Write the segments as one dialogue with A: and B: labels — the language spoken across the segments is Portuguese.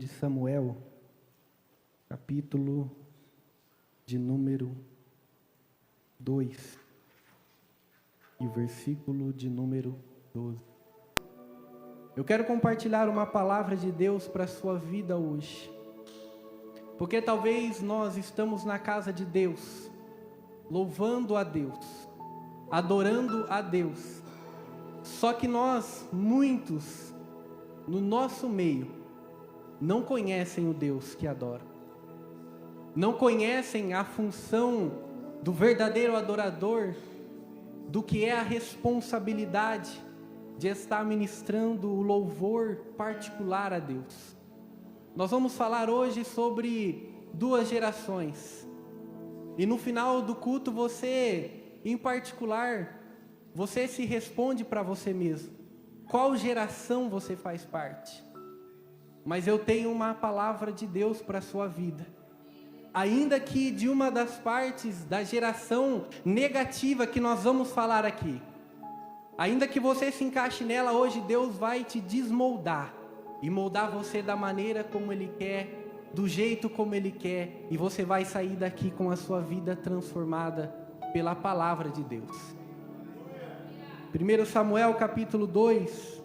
A: de Samuel, capítulo de número 2 e versículo de número 12. Eu quero compartilhar uma palavra de Deus para a sua vida hoje, porque talvez nós estamos na casa de Deus, louvando a Deus, adorando a Deus, só que nós, muitos, no nosso meio, não conhecem o Deus que adoram, não conhecem a função do verdadeiro adorador, do que é a responsabilidade de estar ministrando o louvor particular a Deus. Nós vamos falar hoje sobre duas gerações, e no final do culto você, em particular, você se responde para você mesmo, qual geração você faz parte? Mas eu tenho uma palavra de Deus para a sua vida. Ainda que de uma das partes da geração negativa que nós vamos falar aqui, ainda que você se encaixe nela, hoje Deus vai te desmoldar e moldar você da maneira como Ele quer, do jeito como Ele quer, e você vai sair daqui com a sua vida transformada pela palavra de Deus. 1 Samuel capítulo 2,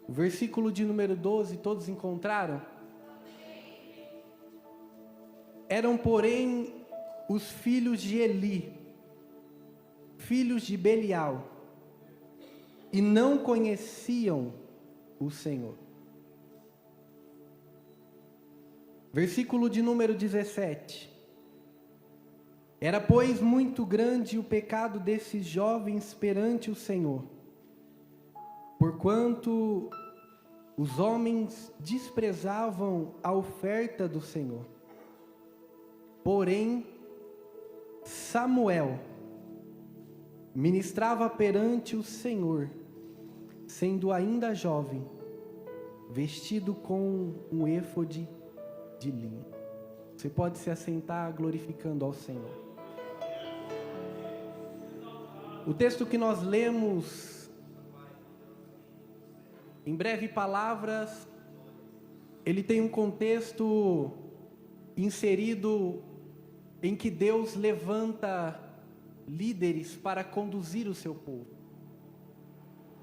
A: versículo de número 12, todos encontraram? Eram, porém, os filhos de Eli, filhos de Belial, e não conheciam o Senhor. Versículo de número 17. Era, pois, muito grande o pecado desses jovens perante o Senhor, porquanto os homens desprezavam a oferta do Senhor. Porém, Samuel ministrava perante o Senhor, sendo ainda jovem, vestido com um éfode de linho. Você pode se assentar glorificando ao Senhor. O texto que nós lemos, em breve palavras, ele tem um contexto inserido em que Deus levanta líderes para conduzir o seu povo.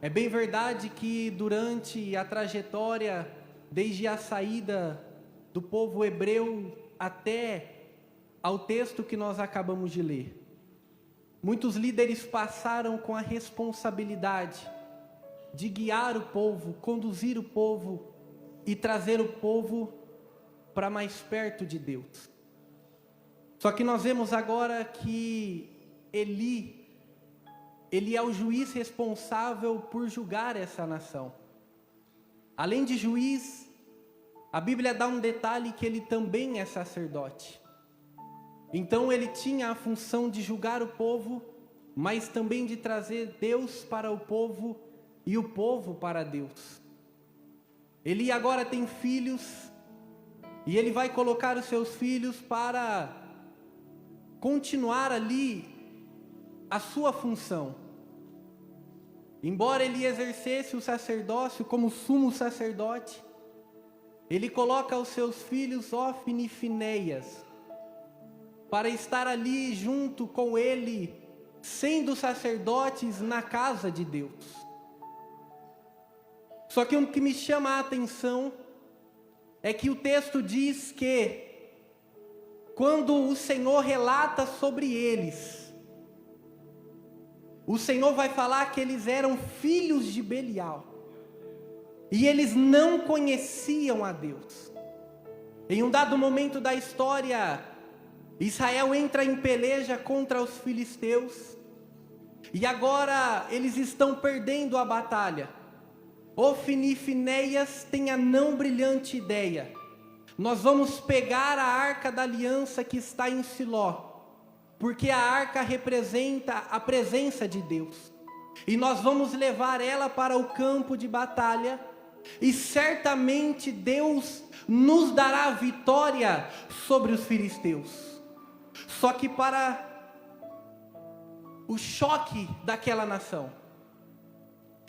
A: É bem verdade que durante a trajetória, desde a saída do povo hebreu até ao texto que nós acabamos de ler, muitos líderes passaram com a responsabilidade de guiar o povo, conduzir o povo e trazer o povo para mais perto de Deus. Só que nós vemos agora que Eli é o juiz responsável por julgar essa nação. Além de juiz, a Bíblia dá um detalhe que ele também é sacerdote. Então ele tinha a função de julgar o povo, mas também de trazer Deus para o povo e o povo para Deus. Eli agora tem filhos, e ele vai colocar os seus filhos para continuar ali a sua função. Embora ele exercesse o sacerdócio como sumo sacerdote, ele coloca os seus filhos Ófni e Finéias para estar ali junto com ele, sendo sacerdotes na casa de Deus. Só que o que me chama a atenção é que o texto diz que quando o Senhor relata sobre eles, o Senhor vai falar que eles eram filhos de Belial, e eles não conheciam a Deus. Em um dado momento da história, Israel entra em peleja contra os filisteus, e agora eles estão perdendo a batalha. Ófni e Finéias têm a não brilhante ideia: nós vamos pegar a arca da aliança que está em Siló, porque a arca representa a presença de Deus, e nós vamos levar ela para o campo de batalha, e certamente Deus nos dará vitória sobre os filisteus. Só que para o choque daquela nação,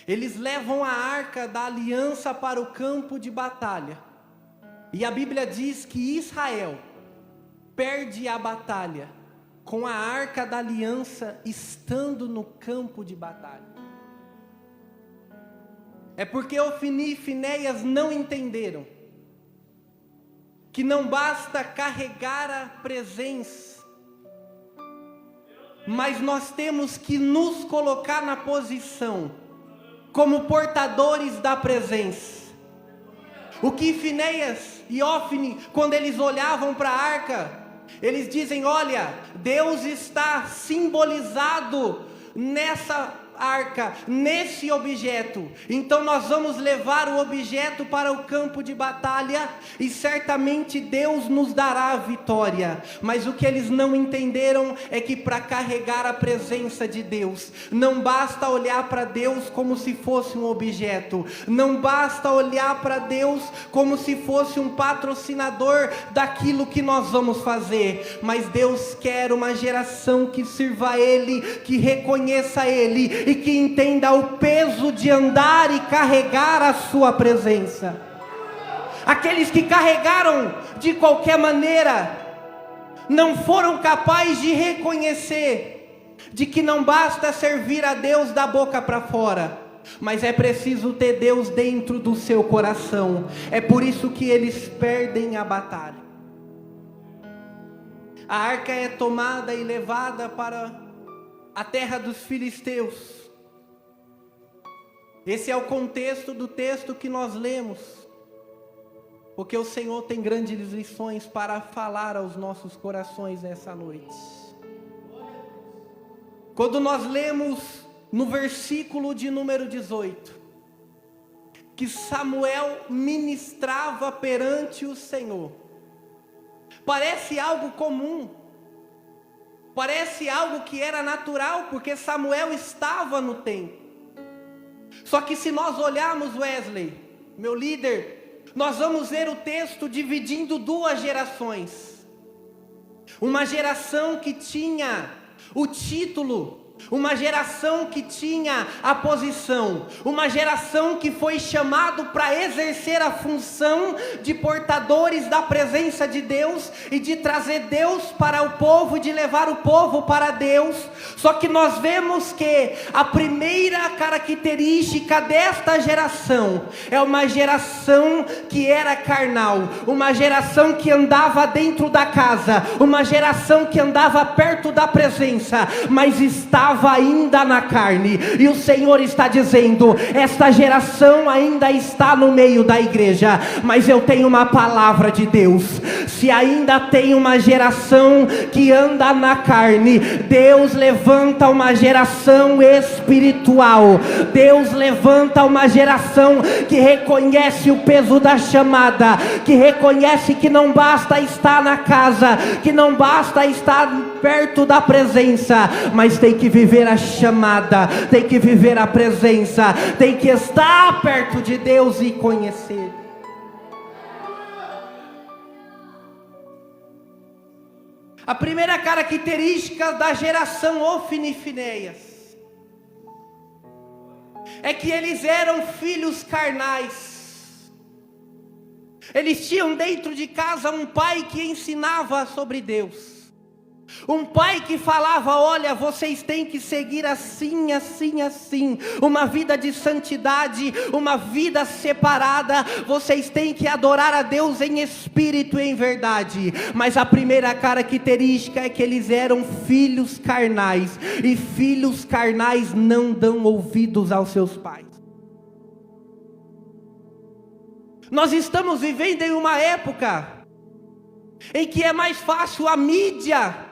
A: Eles levam a arca da aliança para o campo de batalha. E a Bíblia diz que Israel perde a batalha com a arca da aliança estando no campo de batalha. É porque Ofni e Finéias não entenderam que não basta carregar a presença, mas nós temos que nos colocar na posição como portadores da presença. O que Finéias e Ofni, quando eles olhavam para a arca, eles dizem: olha, Deus está simbolizado nessa arca, nesse objeto, então nós vamos levar o objeto para o campo de batalha e certamente Deus nos dará a vitória. Mas o que eles não entenderam é que para carregar a presença de Deus, não basta olhar para Deus como se fosse um objeto, não basta olhar para Deus como se fosse um patrocinador daquilo que nós vamos fazer, mas Deus quer uma geração que sirva a Ele, que reconheça Ele e que entenda o peso de andar e carregar a sua presença. Aqueles que carregaram de qualquer maneira, não foram capazes de reconhecer de que não basta servir a Deus da boca para fora, mas é preciso ter Deus dentro do seu coração. É por isso que eles perdem a batalha. A arca é tomada e levada para a terra dos filisteus. Esse é o contexto do texto que nós lemos, porque o Senhor tem grandes lições para falar aos nossos corações essa noite. Quando nós lemos no versículo de número 18, que Samuel ministrava perante o Senhor, parece algo comum, parece algo que era natural, porque Samuel estava no templo. Só que se nós olharmos, Wesley, meu líder, nós vamos ver o texto dividindo duas gerações. Uma geração que tinha o título, uma geração que tinha a posição, uma geração que foi chamado para exercer a função de portadores da presença de Deus e de trazer Deus para o povo, de levar o povo para Deus. Só que nós vemos que a primeira característica desta geração é uma geração que era carnal, uma geração que andava dentro da casa, uma geração que andava perto da presença, mas estava ainda na carne. E o Senhor está dizendo: esta geração ainda está no meio da igreja, mas eu tenho uma palavra de Deus. Se ainda tem uma geração que anda na carne, Deus levanta uma geração espiritual. Deus levanta uma geração que reconhece o peso da chamada, que reconhece que não basta estar na casa, que não basta estar perto da presença, mas tem que viver a chamada, tem que viver a presença, tem que estar perto de Deus e conhecer. A primeira característica da geração Ofni e Finéias é que eles eram filhos carnais. Eles tinham dentro de casa um pai que ensinava sobre Deus. Um pai que falava: olha, vocês têm que seguir assim, assim, assim, uma vida de santidade, uma vida separada, vocês têm que adorar a Deus em espírito e em verdade. Mas a primeira característica é que eles eram filhos carnais, e filhos carnais não dão ouvidos aos seus pais. Nós estamos vivendo em uma época em que é mais fácil a mídia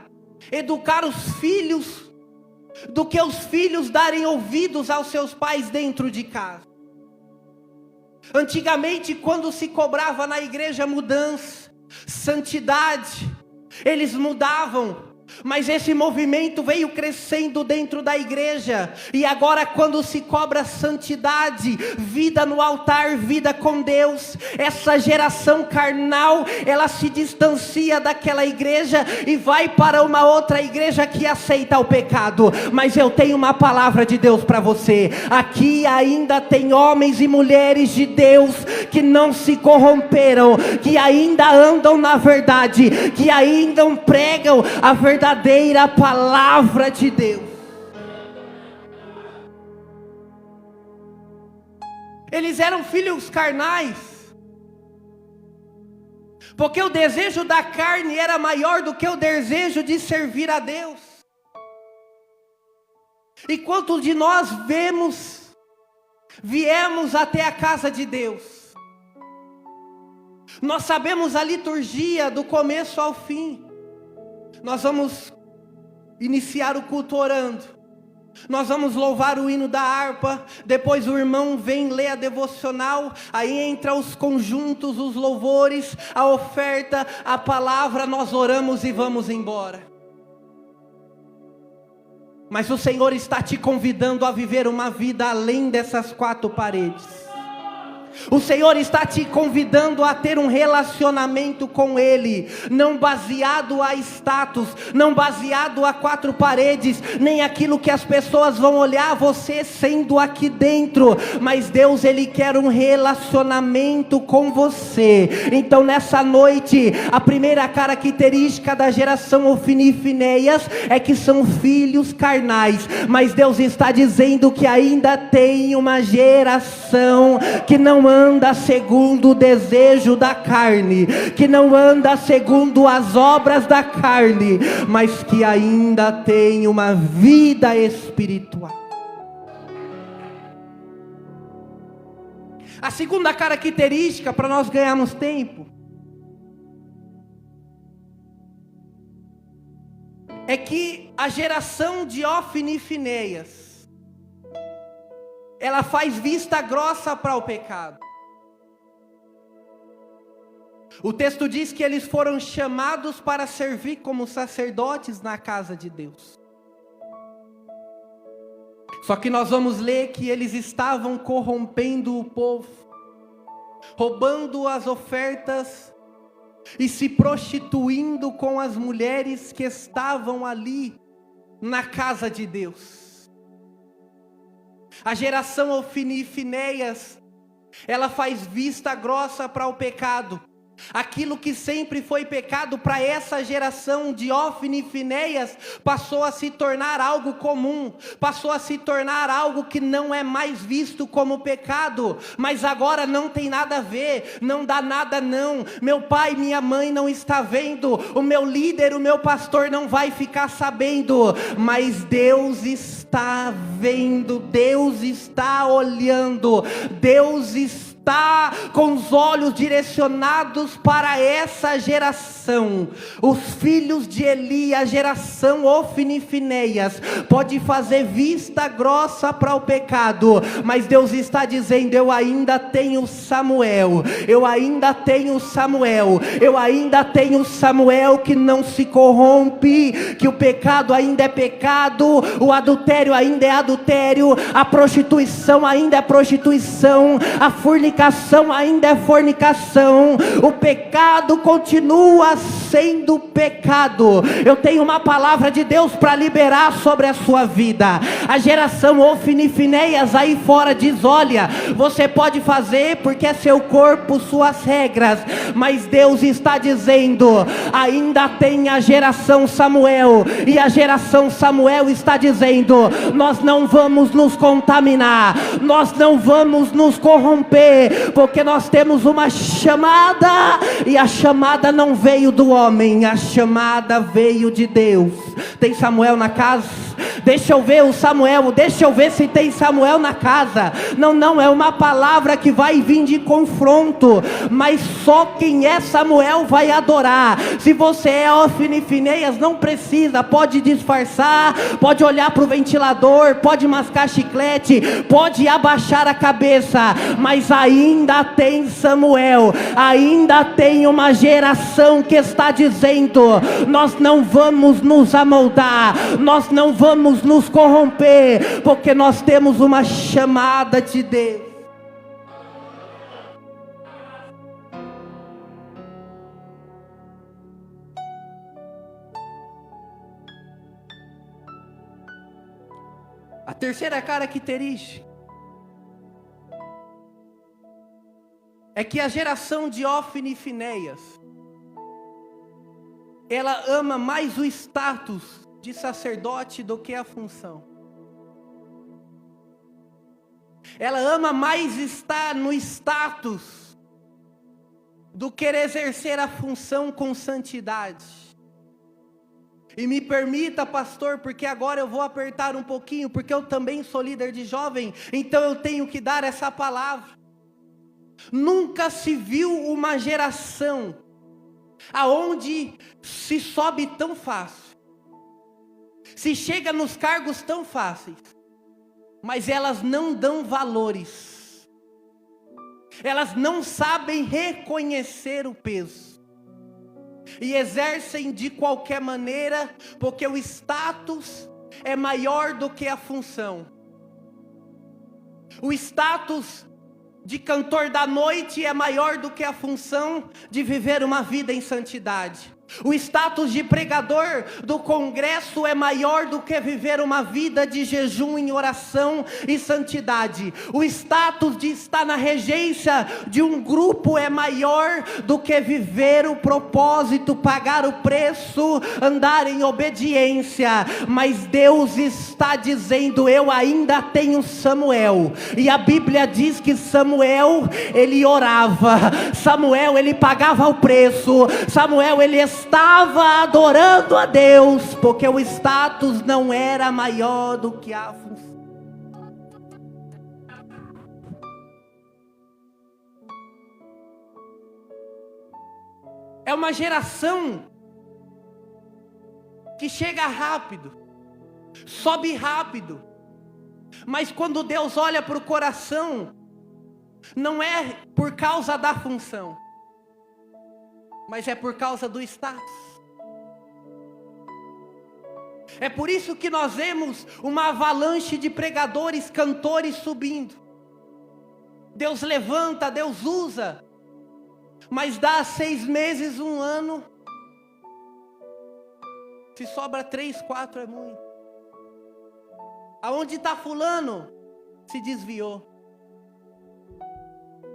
A: educar os filhos do que os filhos darem ouvidos aos seus pais dentro de casa. Antigamente, quando se cobrava na igreja mudança, santidade, eles mudavam Mas esse movimento veio crescendo dentro da igreja, e agora quando se cobra santidade, vida no altar, vida com Deus, essa geração carnal, ela se distancia daquela igreja e vai para uma outra igreja que aceita o pecado. Mas eu tenho uma palavra de Deus para você: aqui ainda tem homens e mulheres de Deus que não se corromperam, que ainda andam na verdade, que ainda pregam a verdadeira palavra de Deus. Eles eram filhos carnais, porque o desejo da carne era maior do que o desejo de servir a Deus. E quantos de nós viemos até a casa de Deus? Nós sabemos a liturgia do começo ao fim. Nós vamos iniciar o culto orando, nós vamos louvar o hino da harpa, depois o irmão vem ler a devocional, aí entra os conjuntos, os louvores, a oferta, a palavra, nós oramos e vamos embora. Mas o Senhor está te convidando a viver uma vida além dessas quatro paredes. O Senhor está te convidando a ter um relacionamento com Ele, não baseado a status, não baseado a quatro paredes, nem aquilo que as pessoas vão olhar você sendo aqui dentro, mas Deus, Ele quer um relacionamento com você. Então nessa noite, a primeira característica da geração Ofni e Finéias é que são filhos carnais, mas Deus está dizendo que ainda tem uma geração que não anda segundo o desejo da carne, que não anda segundo as obras da carne, mas que ainda tem uma vida espiritual. A segunda característica, para nós ganharmos tempo, é que a geração de Ofni e Finéias, ela faz vista grossa para o pecado. O texto diz que eles foram chamados para servir como sacerdotes na casa de Deus. Só que nós vamos ler que eles estavam corrompendo o povo, roubando as ofertas e se prostituindo com as mulheres que estavam ali na casa de Deus. A geração Ofni e Finéias, ela faz vista grossa para o pecado. Aquilo que sempre foi pecado para essa geração de Ofni e Finéias passou a se tornar algo comum, passou a se tornar algo que não é mais visto como pecado. Mas agora não tem nada a ver, não dá nada não. Meu pai, minha mãe não está vendo, o meu líder, o meu pastor não vai ficar sabendo, mas Deus está vendo, Deus está olhando, Deus está com os olhos direcionados para essa geração. Os filhos de Eli, a geração Ofni e Finéias, pode fazer vista grossa para o pecado, mas Deus está dizendo: eu ainda tenho Samuel, eu ainda tenho Samuel, eu ainda tenho Samuel que não se corrompe, que o pecado ainda é pecado, o adultério ainda é adultério, a prostituição ainda é prostituição, a fornicação ainda é fornicação, o pecado continua sendo pecado. Eu tenho uma palavra de Deus para liberar sobre a sua vida. A geração Ofni e Finéias aí fora diz: olha, você pode fazer porque é seu corpo, suas regras, mas Deus está dizendo: ainda tem a geração Samuel, e a geração Samuel está dizendo: nós não vamos nos contaminar, nós não vamos nos corromper, porque nós temos uma chamada, e a chamada não veio do homem, a chamada veio de Deus. Tem Samuel na casa? Deixa eu ver o Samuel, deixa eu ver se tem Samuel na casa. Não, é uma palavra que vai vir de confronto, mas só quem é Samuel vai adorar. Se você é Ofni e Finéias, não precisa, pode disfarçar, pode olhar para o ventilador, pode mascar chiclete, pode abaixar a cabeça, mas ainda tem Samuel, ainda tem uma geração que está dizendo: nós não vamos nos amoldar, nós não vamos nos corromper, porque nós temos uma chamada de Deus. A terceira característica é que a geração de Ofni e Finéias, ela ama mais o status de sacerdote do que a função. Ela ama mais estar no status do que exercer a função com santidade. E me permita, pastor, porque agora eu vou apertar um pouquinho, porque eu também sou líder de jovem, então eu tenho que dar essa palavra. Nunca se viu uma geração aonde se sobe tão fácil, se chega nos cargos tão fáceis, mas elas não dão valores, elas não sabem reconhecer o peso, e exercem de qualquer maneira, porque o status é maior do que a função. O status de cantor da noite é maior do que a função de viver uma vida em santidade. O status de pregador do congresso é maior do que viver uma vida de jejum em oração e santidade. O status de estar na regência de um grupo é maior do que viver o propósito, pagar o preço, andar em obediência. Mas Deus está dizendo: eu ainda tenho Samuel. E a Bíblia diz que Samuel, ele orava, Samuel, ele pagava o preço, Samuel, ele estava adorando a Deus, porque o status não era maior do que a função. É uma geração que chega rápido, sobe rápido, mas quando Deus olha para o coração, não é por causa da função, mas é por causa do status. É por isso que nós vemos uma avalanche de pregadores, cantores subindo. Deus levanta, Deus usa, mas dá 6 meses, 1 ano, se sobra 3, 4 é muito. Aonde está fulano? Se desviou.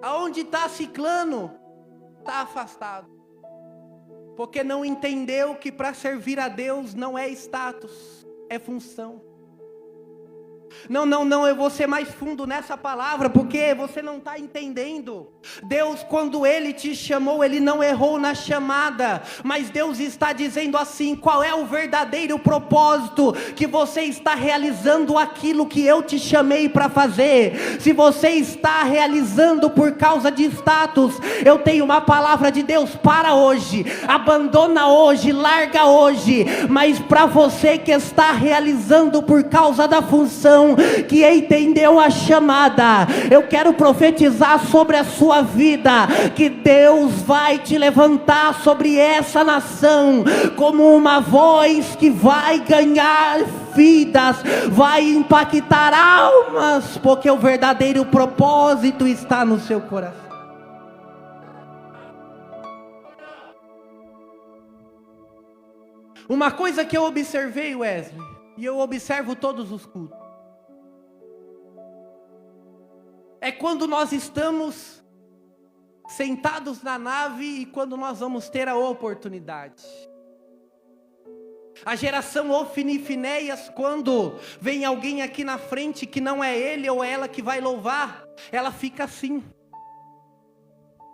A: Aonde está ciclano? Está afastado. Porque não entendeu que para servir a Deus não é status, é função. Não, eu vou ser mais fundo nessa palavra, porque você não está entendendo. Deus, quando Ele te chamou, Ele não errou na chamada, mas Deus está dizendo assim: qual é o verdadeiro propósito que você está realizando aquilo que eu te chamei para fazer? Se você está realizando por causa de status, eu tenho uma palavra de Deus para hoje: abandona hoje, larga hoje. Mas para você que está realizando por causa da função, que entendeu a chamada, eu quero profetizar sobre a sua vida, que Deus vai te levantar sobre essa nação, como uma voz que vai ganhar vidas, vai impactar almas, porque o verdadeiro propósito está no seu coração. Uma coisa que eu observei, Wesley, e eu observo todos os cultos, é quando nós estamos sentados na nave e quando nós vamos ter a oportunidade. A geração Ofni e Finéias, quando vem alguém aqui na frente que não é ele ou ela que vai louvar, ela fica assim,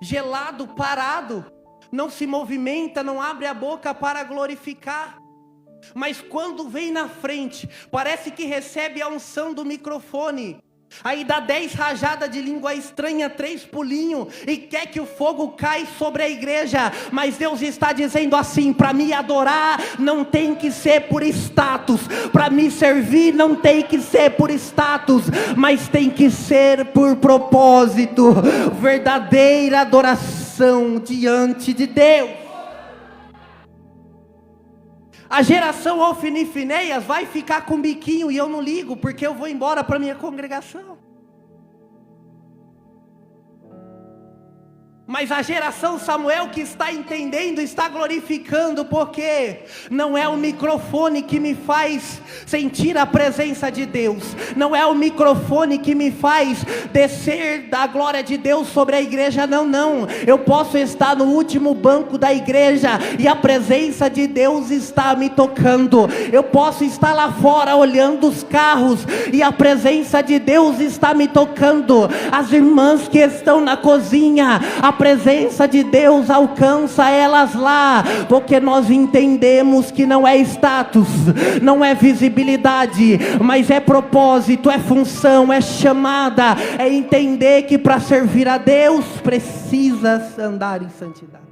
A: gelado, parado, não se movimenta, não abre a boca para glorificar. Mas quando vem na frente, parece que recebe a unção do microfone. Aí dá 10 rajadas de língua estranha, 3 pulinhos, e quer que o fogo caia sobre a igreja. Mas Deus está dizendo assim: para me adorar não tem que ser por status, para me servir não tem que ser por status, mas tem que ser por propósito. Verdadeira adoração diante de Deus. A geração Ofni e Finéias vai ficar com biquinho, e eu não ligo, porque eu vou embora para minha congregação. Mas a geração Samuel que está entendendo, está glorificando, porque não é o microfone que me faz sentir a presença de Deus, não é o microfone que me faz descer da glória de Deus sobre a igreja, não, eu posso estar no último banco da igreja, e a presença de Deus está me tocando, eu posso estar lá fora olhando os carros, e a presença de Deus está me tocando, as irmãs que estão na cozinha, a presença de Deus alcança elas lá, porque nós entendemos que não é status, não é visibilidade, mas é propósito, é função, é chamada, é entender que para servir a Deus precisa andar em santidade.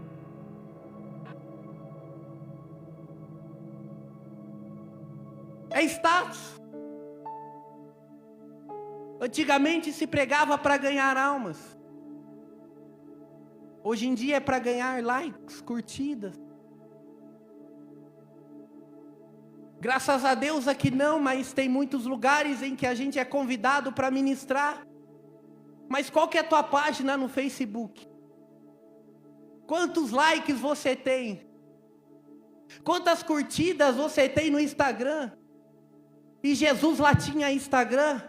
A: É status. Antigamente se pregava para ganhar almas. Hoje em dia é para ganhar likes, curtidas. Graças a Deus aqui não, mas tem muitos lugares em que a gente é convidado para ministrar. Mas qual que é a tua página no Facebook? Quantos likes você tem? Quantas curtidas você tem no Instagram? E Jesus lá tinha Instagram?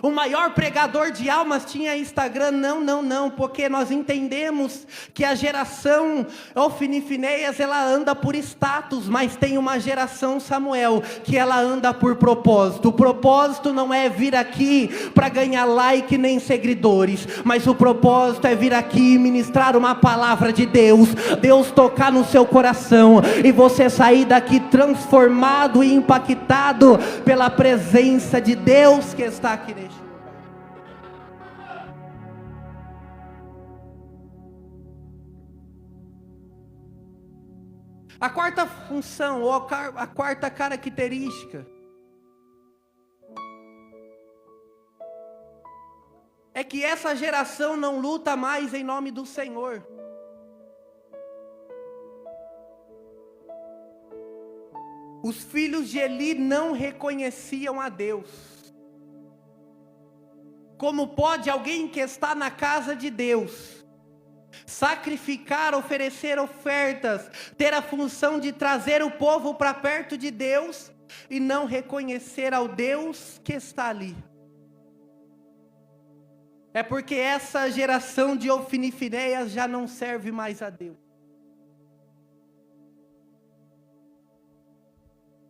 A: O maior pregador de almas tinha Instagram? Não, porque nós entendemos que a geração Ofni e Finéias, ela anda por status, mas tem uma geração Samuel, que ela anda por propósito. O propósito não é vir aqui para ganhar like nem seguidores, mas o propósito é vir aqui ministrar uma palavra de Deus, Deus tocar no seu coração, e você sair daqui transformado e impactado pela presença de Deus que está aqui neste lugar. A quarta função, ou a quarta característica, é que essa geração não luta mais em nome do Senhor. Os filhos de Eli não reconheciam a Deus. Como pode alguém que está na casa de Deus sacrificar, oferecer ofertas, ter a função de trazer o povo para perto de Deus e não reconhecer ao Deus que está ali? É porque essa geração de Ofni e Finéias já não serve mais a Deus,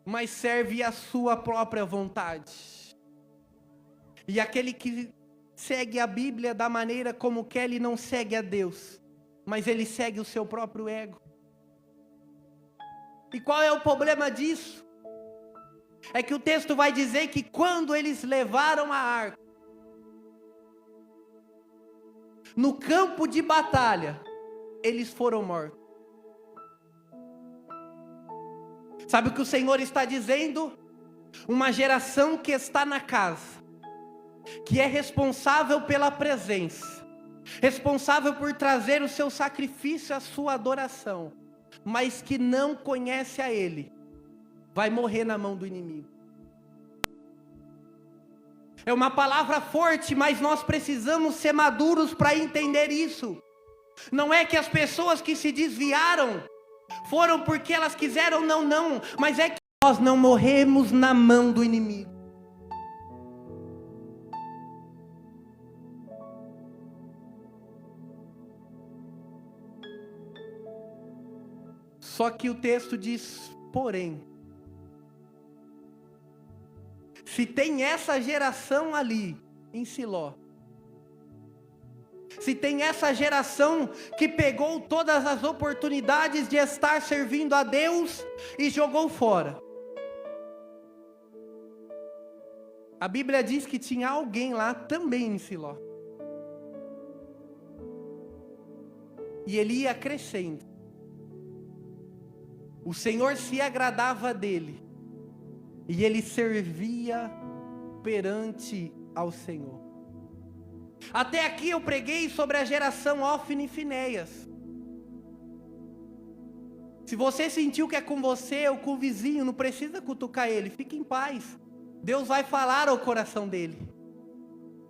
A: mas serve a sua própria vontade. E aquele que segue a Bíblia da maneira como quer, ele não segue a Deus, mas ele segue o seu próprio ego. E qual é o problema disso? É que o texto vai dizer que quando eles levaram a arca no campo de batalha, eles foram mortos. Sabe o que o Senhor está dizendo? Uma geração que está na casa, que é responsável pela presença, responsável por trazer o seu sacrifício, a sua adoração, mas que não conhece a Ele, vai morrer na mão do inimigo. É uma palavra forte, mas nós precisamos ser maduros para entender isso. Não é que as pessoas que se desviaram foram porque elas quiseram, não, mas é que nós não morremos na mão do inimigo. Só que o texto diz, porém, se tem essa geração ali em Siló, Se tem essa geração que pegou todas as oportunidades de estar servindo a Deus e jogou fora. A Bíblia diz que tinha alguém lá também em Siló. E ele ia crescendo. O Senhor se agradava dele. E ele servia perante ao Senhor. Até aqui eu preguei sobre a geração Ofni e Finéias. Se você sentiu que é com você ou com o vizinho, não precisa cutucar ele, fique em paz. Deus vai falar ao coração dele.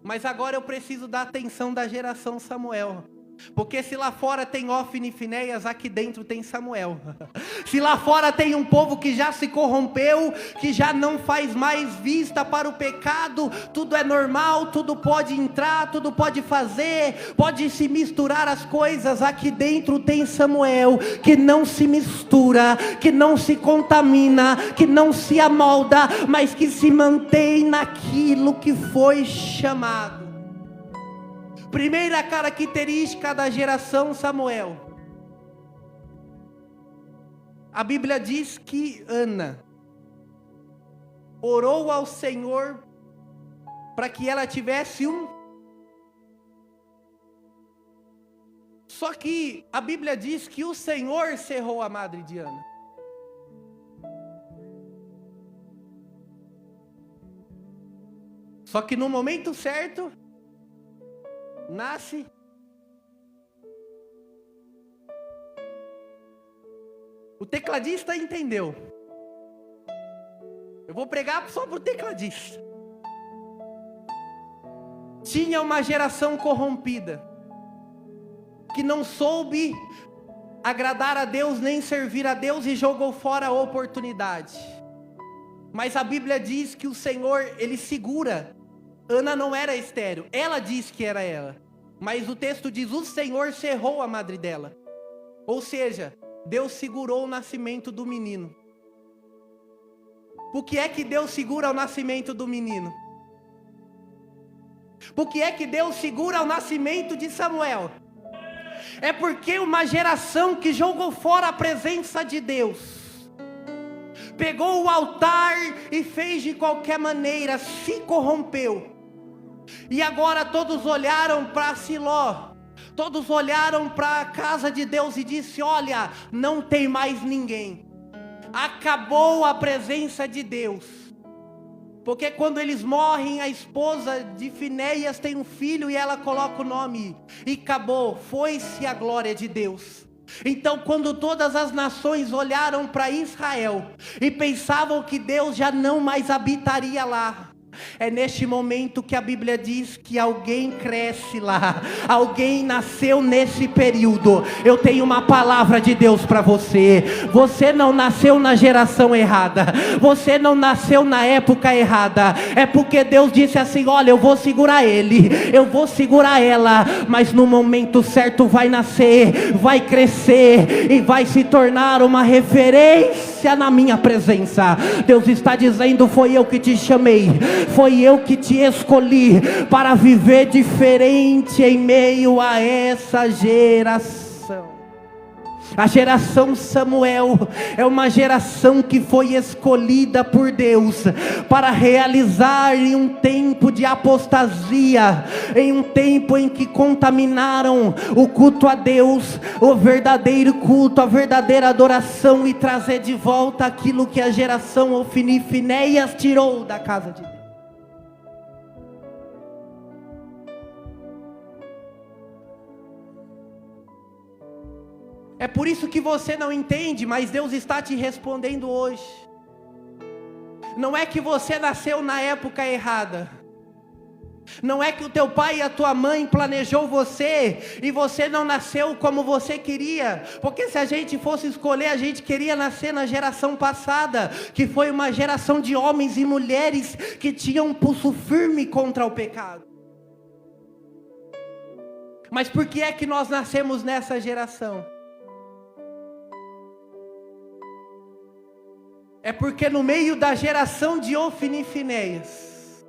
A: Mas agora eu preciso da atenção da geração Samuel. Porque se lá fora tem Ofni e Finéias, aqui dentro tem Samuel. Se lá fora tem um povo que já se corrompeu, que já não faz mais vista para o pecado, tudo é normal, tudo pode entrar, tudo pode fazer, pode se misturar as coisas, aqui dentro tem Samuel, que não se mistura, que não se contamina, que não se amolda, mas que se mantém naquilo que foi chamado. Primeira característica da geração Samuel. A Bíblia diz que Ana orou ao Senhor para que ela tivesse um. Só que a Bíblia diz que o Senhor cerrou a madre de Ana. Só que no momento certo, nasce o tecladista entendeu. Eu vou pregar só para o tecladista. Tinha uma geração corrompida que não soube agradar a Deus nem servir a Deus e jogou fora a oportunidade. Mas a Bíblia diz que o Senhor, Ele segura. Ana não era estéril, ela disse que era ela, mas o texto diz, o Senhor cerrou a madre dela, ou seja, Deus segurou o nascimento do menino. Por que é que Deus segura o nascimento do menino? Por que é que Deus segura o nascimento de Samuel? É porque uma geração que jogou fora a presença de Deus, pegou o altar e fez de qualquer maneira, se corrompeu. E agora todos olharam para Siló, todos olharam para a casa de Deus e disse, olha, não tem mais ninguém. Acabou a presença de Deus. Porque quando eles morrem, a esposa de Finéias tem um filho e ela coloca o nome. E acabou, foi-se a glória de Deus. Então quando todas as nações olharam para Israel e pensavam que Deus já não mais habitaria lá, é neste momento que a Bíblia diz que alguém cresce lá, alguém nasceu nesse período. Eu tenho uma palavra de Deus para você. Você não nasceu na geração errada, você não nasceu na época errada. É porque Deus disse assim, olha, eu vou segurar ele, eu vou segurar ela, mas no momento certo vai nascer, vai crescer e vai se tornar uma referência na minha presença. Deus está dizendo, foi eu que te chamei, foi eu que te escolhi para viver diferente em meio a essa geração. A geração Samuel é uma geração que foi escolhida por Deus para realizar em um tempo de apostasia, em um tempo em que contaminaram o culto a Deus, o verdadeiro culto, a verdadeira adoração, e trazer de volta aquilo que a geração Ofni e Finéias tirou da casa de Deus. É por isso que você não entende, mas Deus está te respondendo hoje. Não é que você nasceu na época errada. Não é que o teu pai e a tua mãe planejou você e você não nasceu como você queria. Porque se a gente fosse escolher, a gente queria nascer na geração passada, que foi uma geração de homens e mulheres que tinham um pulso firme contra o pecado. Mas por que é que nós nascemos nessa geração? É porque no meio da geração de Ofni e Finéias,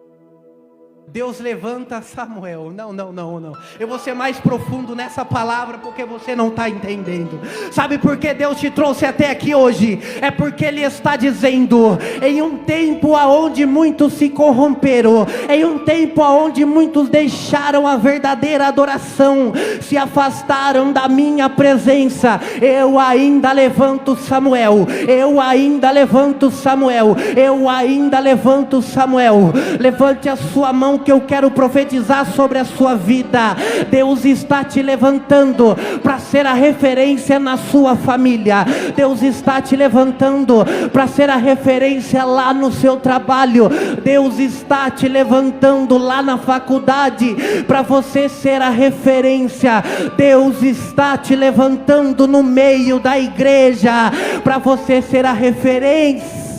A: Deus levanta Samuel. Não. Eu vou ser mais profundo nessa palavra, porque você não está entendendo. Sabe por que Deus te trouxe até aqui hoje? É porque Ele está dizendo: em um tempo onde muitos se corromperam, em um tempo onde muitos deixaram a verdadeira adoração, se afastaram da minha presença, eu ainda levanto Samuel. Eu ainda levanto Samuel. Eu ainda levanto Samuel. Levante a sua mão, que eu quero profetizar sobre a sua vida. Deus está te levantando para ser a referência na sua família. Deus está te levantando para ser a referência lá no seu trabalho. Deus está te levantando lá na faculdade para você ser a referência. Deus está te levantando no meio da igreja para você ser a referência.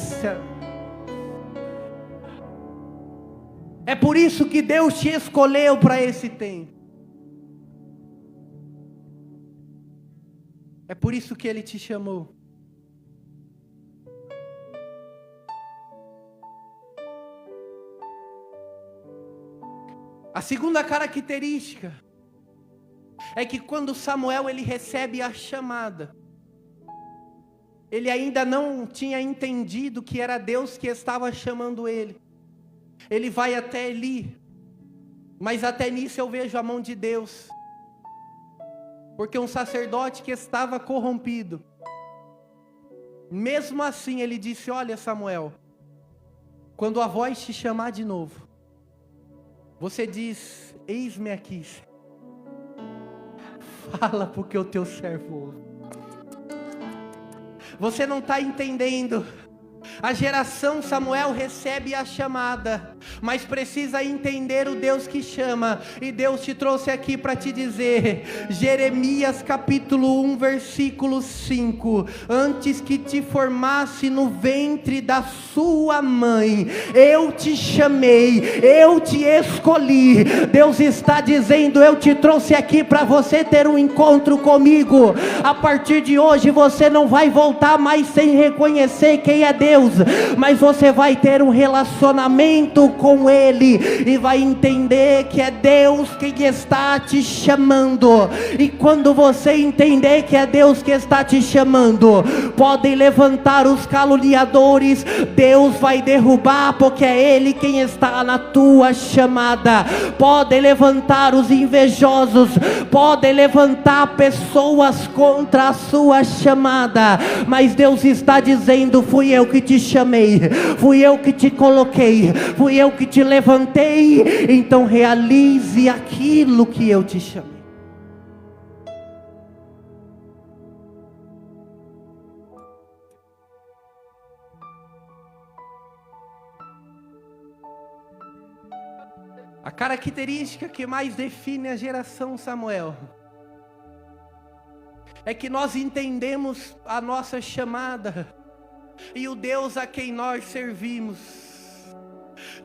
A: É por isso que Deus te escolheu para esse tempo. É por isso que Ele te chamou. A segunda característica é que quando Samuel ele recebe a chamada, ele ainda não tinha entendido que era Deus que estava chamando ele. Ele vai até Eli, mas até nisso eu vejo a mão de Deus, porque um sacerdote que estava corrompido, mesmo assim ele disse: olha Samuel, quando a voz te chamar de novo, você diz: eis-me aqui, fala porque o teu servo ouve. Você não está entendendo. A geração Samuel recebe a chamada, mas precisa entender o Deus que chama. E Deus te trouxe aqui para te dizer, Jeremias capítulo 1 versículo 5: antes que te formasse no ventre da sua mãe, eu te chamei, eu te escolhi. Deus está dizendo: eu te trouxe aqui para você ter um encontro comigo. A partir de hoje você não vai voltar mais sem reconhecer quem é Deus, mas você vai ter um relacionamento com Ele e vai entender que é Deus quem está te chamando. E quando você entender que é Deus que está te chamando, podem levantar os caluniadores, Deus vai derrubar, porque é Ele quem está na tua chamada. Podem levantar os invejosos, podem levantar pessoas contra a sua chamada, mas Deus está dizendo: fui eu que te chamei, fui eu que te coloquei, fui eu que te levantei, então realize aquilo que eu te chamei. A característica que mais define a geração Samuel é que nós entendemos a nossa chamada e o Deus a quem nós servimos.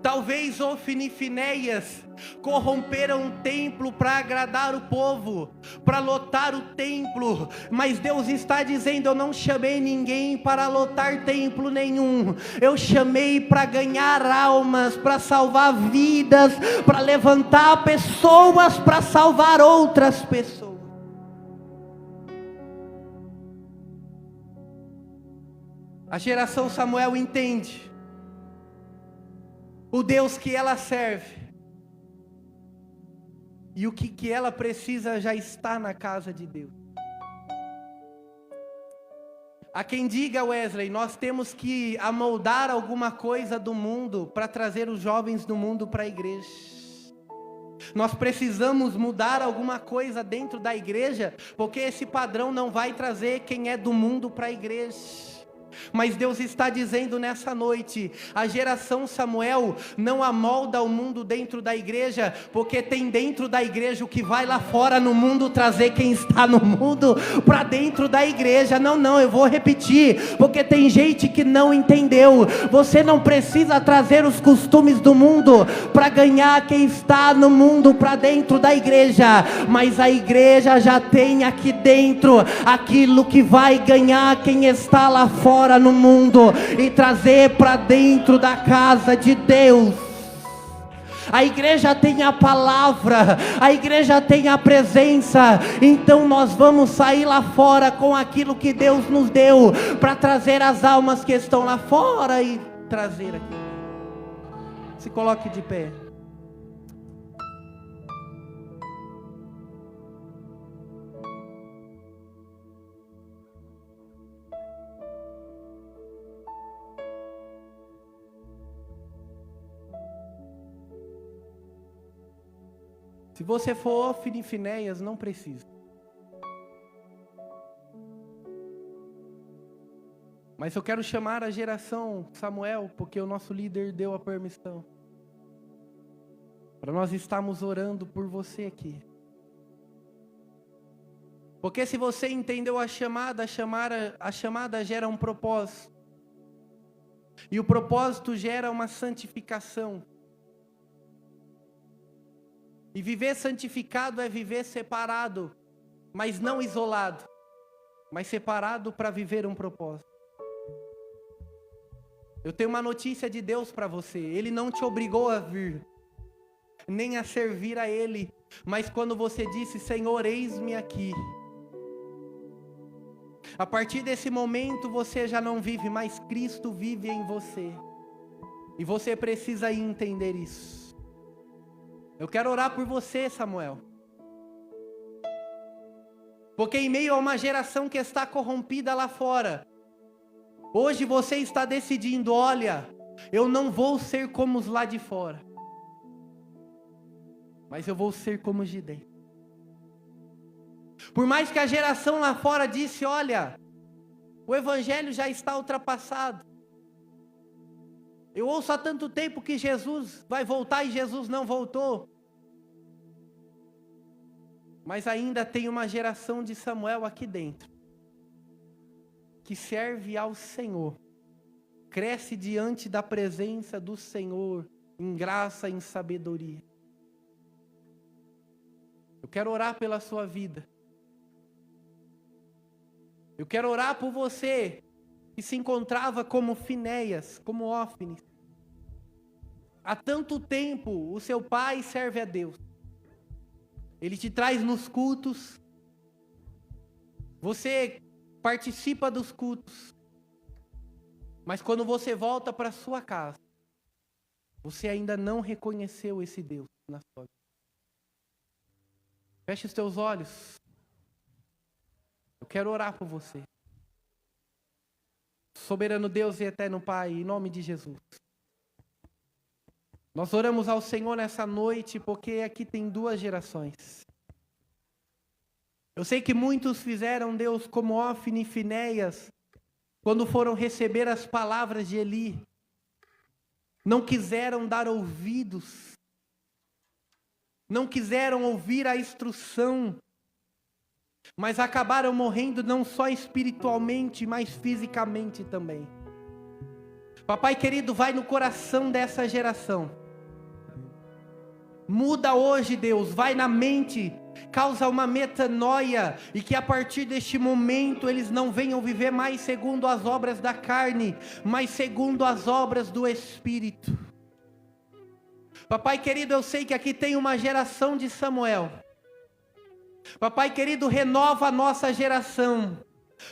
A: Talvez Ofni e Finéias corromperam o templo para agradar o povo, para lotar o templo, mas Deus está dizendo: eu não chamei ninguém para lotar templo nenhum, eu chamei para ganhar almas, para salvar vidas, para levantar pessoas, para salvar outras pessoas. A geração Samuel entende o Deus que ela serve, e o que ela precisa já está na casa de Deus. Há quem diga: Wesley, nós temos que amoldar alguma coisa do mundo para trazer os jovens do mundo para a igreja. Nós precisamos mudar alguma coisa dentro da igreja, porque esse padrão não vai trazer quem é do mundo para a igreja. Mas Deus está dizendo nessa noite: a geração Samuel não amolda o mundo dentro da igreja, porque tem dentro da igreja o que vai lá fora no mundo trazer quem está no mundo para dentro da igreja. Não, eu vou repetir, porque tem gente que não entendeu. Você não precisa trazer os costumes do mundo para ganhar quem está no mundo para dentro da igreja, mas a igreja já tem aqui dentro aquilo que vai ganhar quem está lá fora no mundo e trazer para dentro da casa de Deus. A igreja tem a palavra, a igreja tem a presença. Então nós vamos sair lá fora com aquilo que Deus nos deu, para trazer as almas que estão lá fora e trazer aqui. Se coloque de pé. Se você for Ofni e Finéias, não precisa. Mas eu quero chamar a geração Samuel, porque o nosso líder deu a permissão para nós estarmos orando por você aqui. Porque se você entendeu a chamada gera um propósito. E o propósito gera uma santificação. E viver santificado é viver separado, mas não isolado, mas separado para viver um propósito. Eu tenho uma notícia de Deus para você. Ele não te obrigou a vir, nem a servir a Ele. Mas quando você disse, Senhor, eis-me aqui, a partir desse momento você já não vive, mas Cristo vive em você. E você precisa entender isso. Eu quero orar por você, Samuel. Porque em meio a uma geração que está corrompida lá fora, hoje você está decidindo, olha, eu não vou ser como os lá de fora, mas eu vou ser como os de dentro. Por mais que a geração lá fora disse, olha, o evangelho já está ultrapassado. Eu ouço há tanto tempo que Jesus vai voltar e Jesus não voltou. Mas ainda tem uma geração de Samuel aqui dentro, que serve ao Senhor, cresce diante da presença do Senhor, em graça e em sabedoria. Eu quero orar pela sua vida. Eu quero orar por você, que se encontrava como Finéias, como Ofni. Há tanto tempo o seu pai serve a Deus. Ele te traz nos cultos. Você participa dos cultos. Mas quando você volta para sua casa, você ainda não reconheceu esse Deus na sua vida. Feche os teus olhos. Eu quero orar por você. Soberano Deus e eterno Pai, em nome de Jesus. Nós oramos ao Senhor nessa noite, porque aqui tem duas gerações. Eu sei que muitos fizeram, Deus, como Ofni e Finéias, quando foram receber as palavras de Eli. Não quiseram dar ouvidos. Não quiseram ouvir a instrução. Mas acabaram morrendo não só espiritualmente, mas fisicamente também. Papai querido, vai no coração dessa geração. Muda hoje, Deus, vai na mente, causa uma metanoia, e que a partir deste momento eles não venham viver mais segundo as obras da carne, mas segundo as obras do Espírito. Papai querido, eu sei que aqui tem uma geração de Samuel. Papai querido, renova a nossa geração,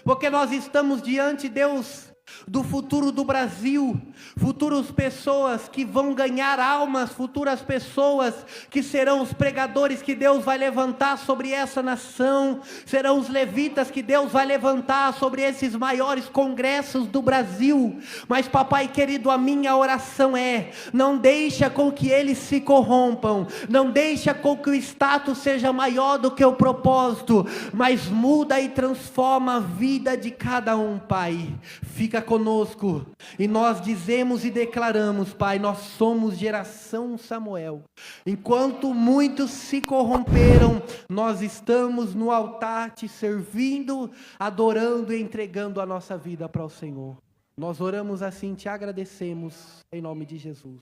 A: porque nós estamos diante, Deus, do futuro do Brasil, futuras pessoas que vão ganhar almas, futuras pessoas que serão os pregadores que Deus vai levantar sobre essa nação, serão os levitas que Deus vai levantar sobre esses maiores congressos do Brasil. Mas papai querido, a minha oração é, não deixa com que eles se corrompam, não deixa com que o status seja maior do que o propósito, mas muda e transforma a vida de cada um, Pai. Fica conosco, e nós dizemos e declaramos, Pai, nós somos geração Samuel. Enquanto muitos se corromperam, nós estamos no altar te servindo, adorando e entregando a nossa vida para o Senhor. Nós oramos assim, te agradecemos, em nome de Jesus.